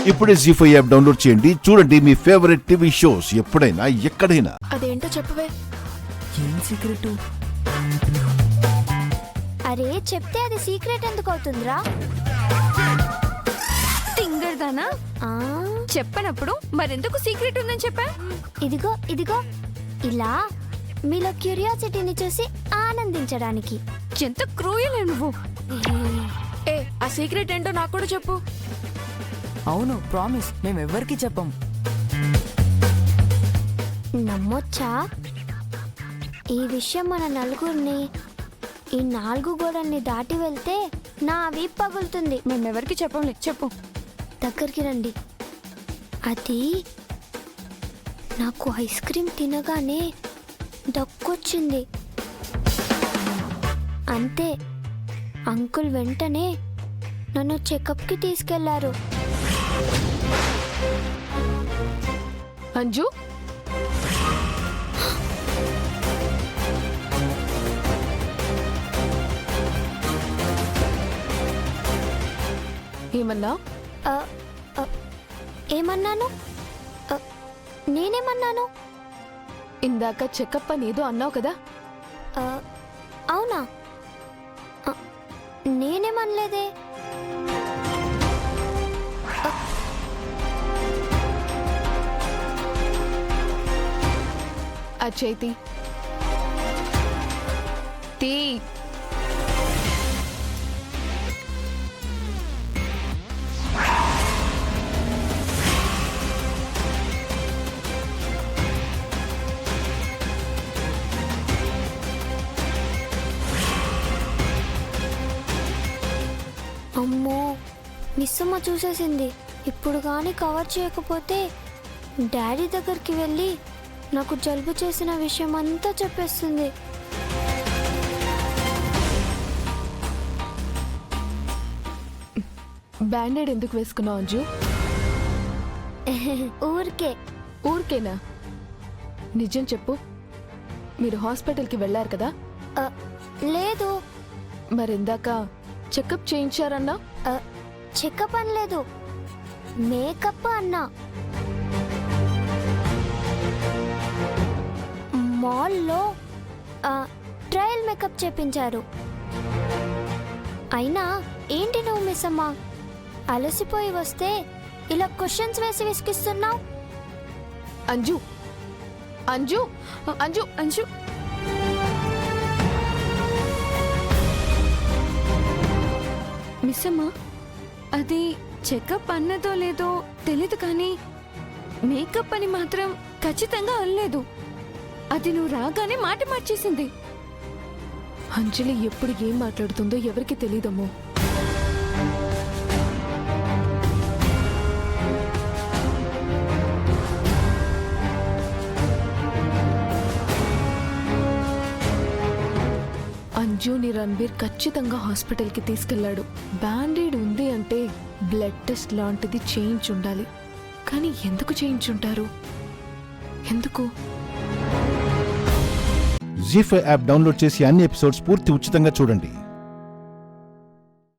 ఇప్పుడే జీ5 app download చేయండి. చూడండి మీ ఫేవరెట్ టీవీ షోస్ ఎప్పుడైనా ఎక్కడైనా. అదేంటో చెప్పవే. ఏం సీక్రెట్? అరే చెప్తే అది సీక్రెట్ ఎందుకు అవుతుందిరా? తింగర్దానా చెప్పనప్పుడు మరెందుకు సీక్రెట్ ఉందని చెప్పా? ఇదిగో ఇదిగో ఇలా మీలో క్యూరియాసిటీని చూసి ఆనందించడానికి. ఎంత క్రూయలే నువ్వు. ఏ ఆ సీక్రెట్ ఏంటో నాకు కూడా చెప్పు. అవును, ప్రామిస్, మేమెవ్వరికి చెప్పం. నమ్మొచ్చా? ఈ విషయం మన నలుగురిని, ఈ 4 గోడల్ని దాటి వెళ్తే నా వీపు పగులుతుంది. మేమెవరికి చెప్పంలే, చెప్పు. దగ్గరికి రండి. అది నాకు ఐస్ క్రీమ్ తినగానే దక్కొచ్చింది. అంతే, అంకుల్ వెంటనే నన్ను చెకప్కి తీసుకెళ్లారు. అంజు, ఏమన్నా? ఏమన్నాను? నేనేమన్నాను? ఇందాక చెకప్ అని ఏదో అన్నావు కదా. అవునా? నేనేమనలేదే. అచైతి తీ. అమ్మో, మిస్సమ్మ చూసేసింది. ఇప్పుడు కానీ కవర్ చేయకపోతే డాడీ దగ్గరికి వెళ్ళి నాకు జలుబు చేసిన విషయం అంతా చెప్పేస్తుంది. బ్యాండేడ్ ఎందుకు వేసుకున్నావు అంజు? ఊరికే. ఊరికేనా? నిజం చెప్పు, మీరు హాస్పిటల్కి వెళ్ళారు కదా? లేదు. మరిందాక చెకప్ చేయించారన్నా? చెకప్ అనలేదు, మేకప్ అన్నా. మాల్లో ట్రయల్ మేకప్ చేపించారు. అయినా ఏంటి నువ్వు మిస్సమ్మా, అలసిపోయి వస్తే ఇలా క్వశ్చన్స్ వేసి విసిగిస్తున్నావు? అంజు, అంజు, అంజు, అంజు. మిస్సమ్మా, అది చెకప్ అన్నదో లేదో తెలీదు, కానీ మేకప్ అని మాత్రం ఖచ్చితంగా అనలేదు. అది నువ్వు రాగానే మాట మార్చేసింది. అంజలి ఎప్పుడు ఏం మాట్లాడుతుందో ఎవరికి తెలీదమ్మో. అంజుని రణబీర్ ఖచ్చితంగా హాస్పిటల్కి తీసుకెళ్లాడు. బ్యాండేడ్ ఉంది అంటే బ్లడ్ టెస్ట్ లాంటిది చేయించుండాలి. కానీ ఎందుకు చేయించుంటారు? ఎందుకు? జీ5 యాప్ డౌన్లోడ్ చేసి అన్ని ఎపిసోడ్స్ పూర్తి ఉచితంగా చూడండి.